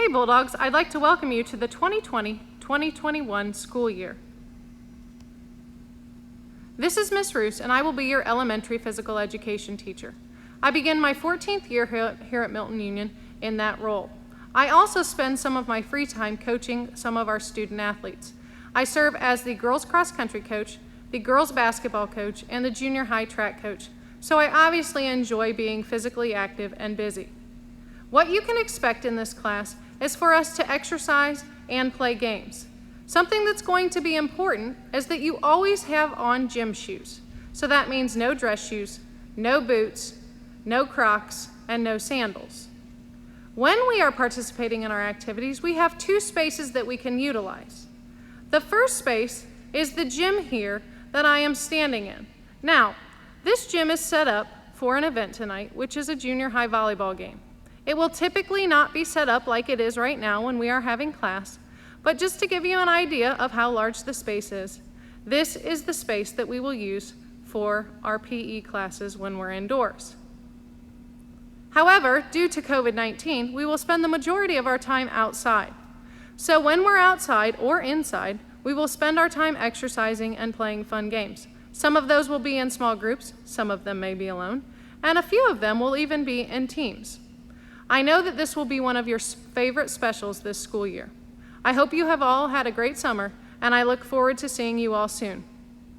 Hey Bulldogs, I'd like to welcome you to the 2020-2021 school year. This is Miss Roose, and I will be your elementary physical education teacher. I begin my 14th year here at Milton-Union in that role. I also spend some of my free time coaching some of our student athletes. I serve as the girls cross country coach, the girls basketball coach, and the junior high track coach, so I obviously enjoy being physically active and busy. What you can expect in this class is for us to exercise and play games. Something that's going to be important is that you always have on gym shoes. So that means no dress shoes, no boots, no Crocs, and no sandals. When we are participating in our activities, we have two spaces that we can utilize. The first space is the gym here that I am standing in. Now, this gym is set up for an event tonight, which is a junior high volleyball game. It will typically not be set up like it is right now when we are having class, but just to give you an idea of how large the space is, this is the space that we will use for our PE classes when we're indoors. However, due to COVID-19, we will spend the majority of our time outside. So when we're outside or inside, we will spend our time exercising and playing fun games. Some of those will be in small groups, some of them may be alone, and a few of them will even be in teams. I know that this will be one of your favorite specials this school year. I hope you have all had a great summer, and I look forward to seeing you all soon.